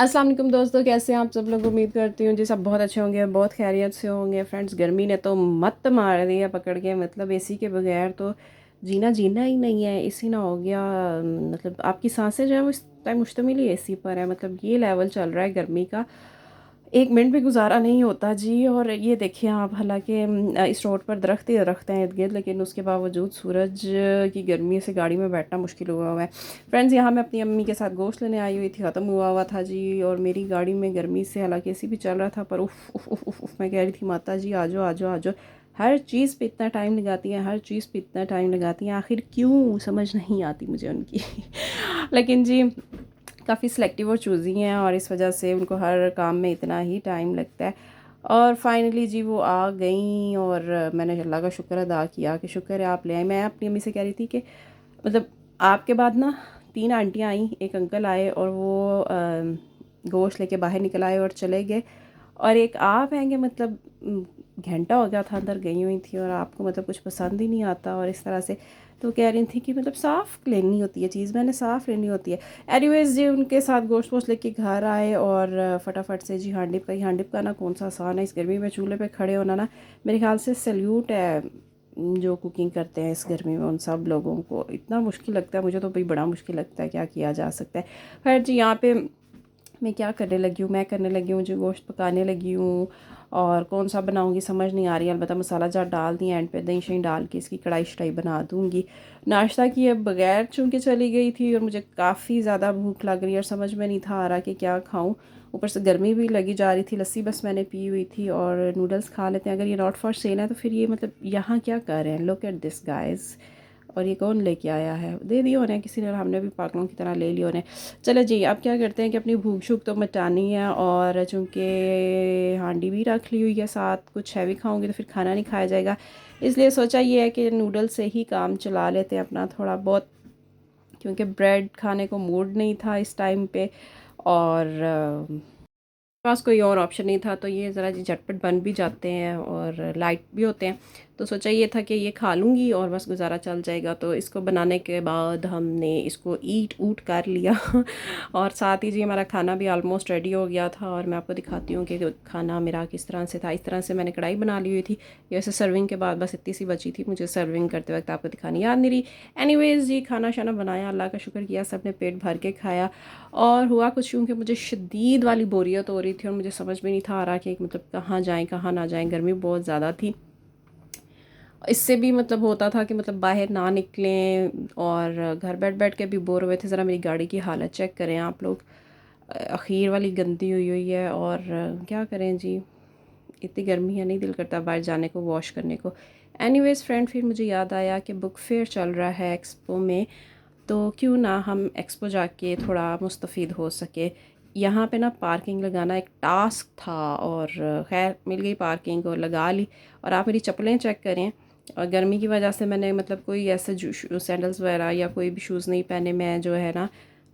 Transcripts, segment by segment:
अस्सलाम वालेकुम दोस्तों, कैसे हैं आप सब लोग। उम्मीद करती हूँ जी सब बहुत अच्छे होंगे, बहुत खैरियत से होंगे। फ्रेंड्स, गर्मी ने तो मत मार दिया पकड़ के। मतलब एसी के बगैर तो जीना जीना ही नहीं है। एसी ना हो गया मतलब आपकी सांसें जो है वो इस टाइम मुश्तमिल ही एसी पर है। मतलब ये लेवल चल रहा है गर्मी का, एक मिनट भी गुजारा नहीं होता जी। और ये देखिए आप, हालांकि इस रोड पर दरख्त ही दरख्त हैं इर्द गिर्द, लेकिन उसके बावजूद सूरज की गर्मी से गाड़ी में बैठना मुश्किल हुआ हुआ है। फ्रेंड्स, यहाँ मैं अपनी अम्मी के साथ गोश्त लेने आई हुई थी, ख़त्म हुआ हुआ था जी। और मेरी गाड़ी में गर्मी से, हालांकि एसी भी चल रहा था, पर उफ उफ उफ उफ, उफ मैं कह रही थी माता जी आ जाओ आ जाओ आ जाओ। हर चीज़ पे इतना टाइम लगाती हैं, हर चीज़ पे इतना टाइम लगाती हैं, आखिर क्यों समझ नहीं आती मुझे उनकी। लेकिन जी काफ़ी सिलेक्टिव और चूज़ी हैं, और इस वजह से उनको हर काम में इतना ही टाइम लगता है। और फाइनली जी वो आ गई, और मैंने अल्लाह का शुक्र अदा किया कि शुक्र है आप ले आए। मैं अपनी अम्मी से कह रही थी कि मतलब आपके बाद ना 3 आंटियाँ आई, एक अंकल आए, और वो गोश्त लेके बाहर निकल आए और चले गए। और एक आप हैं कि मतलब घंटा हो गया था अंदर गई हुई थी, और आपको मतलब कुछ पसंद ही नहीं आता और इस तरह से। तो कह रही थी कि मतलब साफ़ लेनी होती है चीज़, मैंने साफ़ लेनी होती है। एनीवेज़ जी उनके साथ गोश्त वोश्त लेके घर आए, और फटाफट से जी हांडी पकाना कौन सा आसान है इस गर्मी में। चूल्हे पे खड़े होना ना, मेरे ख्याल से सल्यूट है जो कुकिंग करते हैं इस गर्मी में, उन सब लोगों को इतना मुश्किल लगता है। मुझे तो भाई बड़ा मुश्किल लगता है, क्या किया जा सकता है। खैर जी, यहाँ पे मैं क्या करने लगी हूँ, मैं करने लगी हूँ जो गोश्त पकाने लगी हूँ। और कौन सा बनाऊँगी समझ नहीं आ रही है। अलबत्ता मसाला जार डाल दिया, एंड पे दही शही डाल के इसकी कढ़ाई शढ़ाई बना दूँगी। नाश्ता किए बगैर चूँकि चली गई थी, और मुझे काफ़ी ज़्यादा भूख लग रही है और समझ में नहीं था आ रहा कि क्या खाऊँ। ऊपर से गर्मी भी लगी जा रही थी, लस्सी बस मैंने पी हुई थी, और नूडल्स खा लेते हैं। अगर ये नॉट फॉर सेल है तो फिर ये मतलब यहाँ क्या कर रहे हैं, लुक एट दिस गाइस। और ये कौन लेके आया है, दे दिए उन्हें किसी ने, हमने भी पागलों की तरह ले लिया उन्हें। चलो जी, अब क्या करते हैं कि अपनी भूख शूख तो मिटानी है, और चूँकि हांडी भी रख ली हुई है साथ, कुछ हैवी खाऊंगी तो फिर खाना नहीं खाया जाएगा। इसलिए सोचा ये है कि नूडल से ही काम चला लेते हैं अपना थोड़ा बहुत, क्योंकि ब्रेड खाने को मूड नहीं था इस टाइम पे। और पास कोई और ऑप्शन नहीं था, तो ये ज़रा जी झटपट बन भी जाते हैं और लाइट भी होते हैं। तो सोचा ये था कि ये खा लूँगी और बस गुजारा चल जाएगा। तो इसको बनाने के बाद हमने इसको ईट ऊट कर लिया। और साथ ही जी हमारा खाना भी ऑलमोस्ट रेडी हो गया था, और मैं आपको दिखाती हूँ कि खाना मेरा किस तरह से था। इस तरह से मैंने कढ़ाई बना ली हुई थी। ये वैसे सर्विंग के बाद बस इतनी सी बची थी, मुझे सर्विंग करते वक्त आपको दिखानी याद नहीं रही। एनीवेज़ जी खाना शाना बनाया, अल्लाह का शुक्र किया, सब ने पेट भर के खाया। और हुआ कुछ यूँ कि मुझे शदीद वाली बोरियत हो रही थी, और मुझे समझ में नहीं था आ रहा कि मतलब कहाँ जाएं कहाँ ना जाएं। गर्मी बहुत ज़्यादा थी, इससे भी मतलब होता था कि मतलब बाहर ना निकलें, और घर बैठ बैठ के भी बोर हुए थे। ज़रा मेरी गाड़ी की हालत चेक करें आप लोग, अखीर वाली गंदी हुई हुई है। और क्या करें जी, इतनी गर्मी है, नहीं दिल करता बाहर जाने को, वॉश करने को। एनीवेज़ फ्रेंड, फिर मुझे याद आया कि बुक फेयर चल रहा है एक्सपो में, तो क्यों ना हम एक्सपो जाके थोड़ा मुस्तफ़ीद हो सके। यहाँ पे ना पार्किंग लगाना एक टास्क था, और खैर मिल गई पार्किंग और लगा ली। और आप मेरी चप्पलें चेक करें, और गर्मी की वजह से मैंने मतलब कोई ऐसे सैंडल्स वगैरह या कोई भी शूज़ नहीं पहने। मैं जो है ना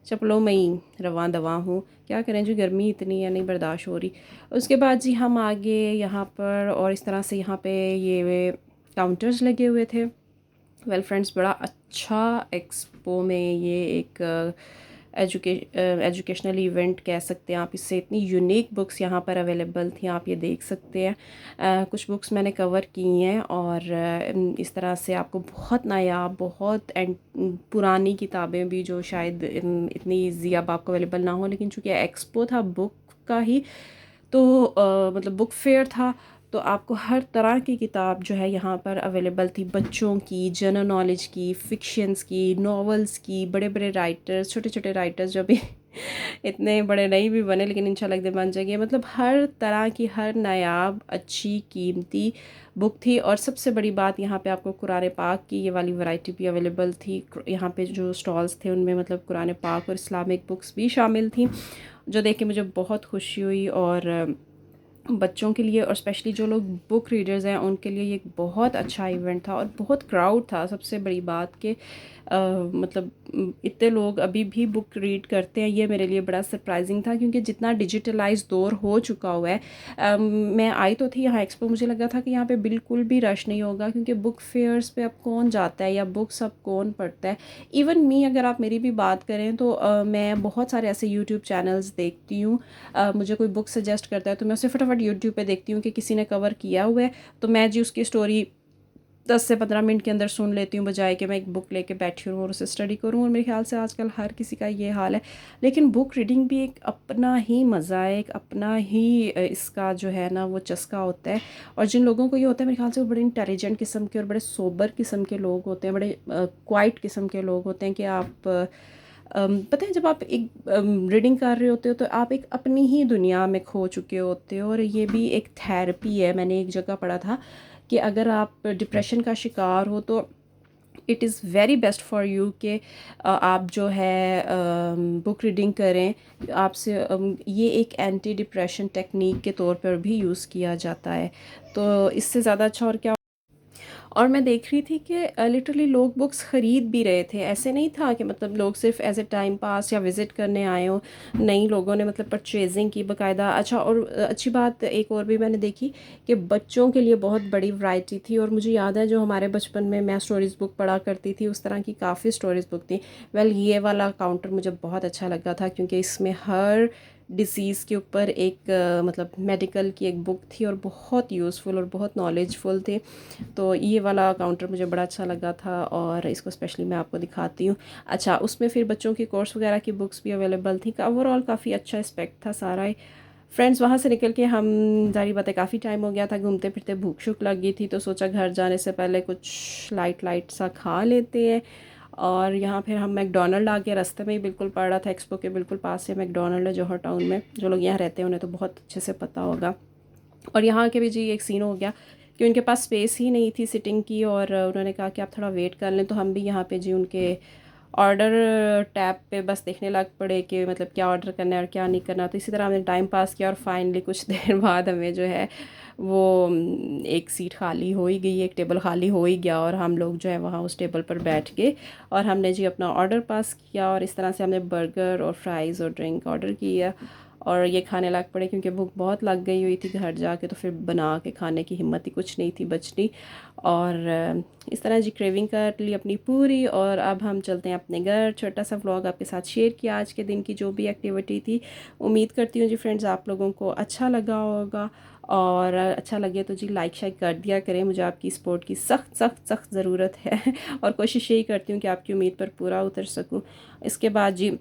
चप्पलों में ही रवां दवा हूँ, क्या करें जो गर्मी इतनी है, नहीं बर्दाश्त हो रही। उसके बाद जी हम आगे यहाँ पर, और इस तरह से यहाँ पे ये काउंटर्स लगे हुए थे। वेल फ्रेंड्स, बड़ा अच्छा एक्सपो में ये एक एजुकेशनल इवेंट कह सकते हैं आप इससे। इतनी यूनिक बुक्स यहाँ पर अवेलेबल थी, आप ये देख सकते हैं। कुछ बुक्स मैंने कवर की हैं, और इस तरह से आपको बहुत नायाब, बहुत पुरानी किताबें भी जो शायद इतनी ईजी अब आपको अवेलेबल ना हो, लेकिन चूँकि एक्सपो था बुक का ही, तो मतलब बुक फेयर था, तो आपको हर तरह की किताब जो है यहाँ पर अवेलेबल थी। बच्चों की, जनरल नॉलेज की, फ़िक्शंस की, नॉवेल्स की, बड़े बड़े राइटर्स, छोटे छोटे राइटर्स जो भी इतने बड़े नहीं भी बने, लेकिन इंशाल्लाह एक दिन बन जाएंगे। मतलब हर तरह की, हर नायाब अच्छी कीमती बुक थी। और सबसे बड़ी बात, यहाँ पे आपको कुरान पाक की ये वाली वैरायटी भी अवेलेबल थी। यहाँ पे जो स्टॉल्स थे उनमें मतलब कुरान पाक और इस्लामिक बुक्स भी शामिल थी, जो देख के मुझे बहुत खुशी हुई। और बच्चों के लिए, और स्पेशली जो लोग बुक रीडर्स हैं, उनके लिए ये एक बहुत अच्छा इवेंट था, और बहुत क्राउड था। सबसे बड़ी बात कि मतलब इतने लोग अभी भी बुक रीड करते हैं, ये मेरे लिए बड़ा सरप्राइजिंग था, क्योंकि जितना डिजिटलाइज दौर हो चुका हुआ है। मैं आई तो थी यहाँ एक्सपो, मुझे लगा था कि यहाँ पे बिल्कुल भी रश नहीं होगा, क्योंकि बुक फेयर्स पे अब कौन जाता है या बुक्स अब कौन पढ़ता है। इवन मी, अगर आप मेरी भी बात करें तो मैं बहुत सारे ऐसे यूट्यूब चैनल्स देखती हूँ। मुझे कोई बुक सजेस्ट करता है तो मैं उसे फटाफट यूट्यूब पे देखती हूँ कि किसी ने कवर किया हुआ है, तो मैं जी उसकी स्टोरी 10 से 15 मिनट के अंदर सुन लेती हूँ, बजाय कि मैं एक बुक लेके बैठी हूँ और उसे स्टडी करूँ। और मेरे ख्याल से आजकल हर किसी का ये हाल है। लेकिन बुक रीडिंग भी एक अपना ही मज़ा है, एक अपना ही इसका जो है ना वो चस्का होता है। और जिन लोगों को ये होता है, मेरे ख्याल से वो बड़े इंटेलिजेंट किस्म के और बड़े सोबर किस्म के लोग होते हैं, बड़े क्वाइट किस्म के लोग होते हैं कि आप पता है, जब आप एक रीडिंग कर रहे होते हो तो आप एक अपनी ही दुनिया में खो चुके होते हो। और ये भी एक थेरेपी है। मैंने एक जगह पढ़ा था कि अगर आप डिप्रेशन का शिकार हो तो it is very best for you कि आप जो है बुक रीडिंग करें। आपसे ये एक एंटी डिप्रेशन टेक्निक के तौर पर भी यूज़ किया जाता है। तो इससे ज़्यादा अच्छा और क्या। और मैं देख रही थी कि लिटरली लोग बुक्स ख़रीद भी रहे थे। ऐसे नहीं था कि मतलब लोग सिर्फ एज ए टाइम पास या विज़िट करने आए हो, नहीं, लोगों ने मतलब परचेजिंग की बाकायदा। अच्छा, और अच्छी बात एक और भी मैंने देखी कि बच्चों के लिए बहुत बड़ी वैरायटी थी। और मुझे याद है जो हमारे बचपन में मैं स्टोरीज़ बुक पढ़ा करती थी, उस तरह की काफ़ी स्टोरीज़ बुक थी। वेल, ये वाला काउंटर मुझे बहुत अच्छा लगा था, क्योंकि इसमें हर डिसीज़ के ऊपर एक मतलब मेडिकल की एक बुक थी और बहुत यूज़फुल और बहुत नॉलेजफुल थे। तो ये वाला काउंटर मुझे बड़ा अच्छा लगा था और इसको स्पेशली मैं आपको दिखाती हूँ। अच्छा, उसमें फिर बच्चों की कोर्स वगैरह की बुक्स भी अवेलेबल थी। ओवरऑल काफ़ी अच्छा एस्पेक्ट था सारा ही। फ्रेंड्स, वहाँ से निकल के हम, जारी बात है, काफ़ी टाइम हो गया था, घूमते फिरते भूख शुक लग गई थी, तो सोचा घर जाने से पहले कुछ लाइट लाइट सा खा लेते हैं। और यहाँ फिर हम मैकडोनल्ड आ गए, रास्ते में ही बिल्कुल पड़ रहा था, एक्सपो के बिल्कुल पास से मैकडोनल्ड है जौहर टाउन में। जो लोग यहाँ रहते हैं उन्हें तो बहुत अच्छे से पता होगा। और यहाँ के भी जी एक सीन हो गया कि उनके पास स्पेस ही नहीं थी सिटिंग की, और उन्होंने कहा कि आप थोड़ा वेट कर लें। तो हम भी यहाँ पे जी उनके ऑर्डर टैब पे बस देखने लग पड़े कि मतलब क्या ऑर्डर करना है और क्या नहीं करना। तो इसी तरह हमने टाइम पास किया और फाइनली कुछ देर बाद हमें जो है वो एक सीट खाली हो ही गई, एक टेबल खाली हो ही गया, और हम लोग जो है वहाँ उस टेबल पर बैठ गए और हमने जी अपना ऑर्डर पास किया। और इस तरह से हमने बर्गर और फ्राइज़ और ड्रिंक ऑर्डर किया और ये खाने लग पड़े, क्योंकि भूख बहुत लग गई हुई थी घर जाके। तो फिर बना के खाने की हिम्मत ही कुछ नहीं थी बचनी। और इस तरह जी क्रेविंग कर ली अपनी पूरी, और अब हम चलते हैं अपने घर। छोटा सा व्लॉग आपके साथ शेयर किया आज के दिन की जो भी एक्टिविटी थी। उम्मीद करती हूँ जी फ्रेंड्स आप लोगों को अच्छा लगा होगा, और अच्छा लगे तो जी लाइक शाइक कर दिया करें। मुझे आपकी सपोर्ट की सख्त सख्त सख्त ज़रूरत है और कोशिश यही करती हूँ कि आपकी उम्मीद पर पूरा उतर सकूँ। इसके बाद जी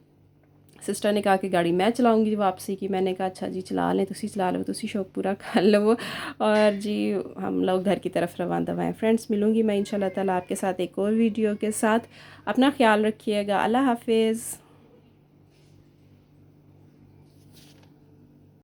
सिस्टर ने कहा कि गाड़ी मैं चलाऊंगी वापसी की। मैंने कहा अच्छा जी चला लें, तुसी चला लो, तुसी शौक पूरा कर लो। और जी हम लोग घर की तरफ रवाना हुए। फ्रेंड्स, मिलूंगी मैं इंशाल्लाह ताला आपके साथ एक और वीडियो के साथ। अपना ख्याल रखिएगा। अल्लाह हाफिज़।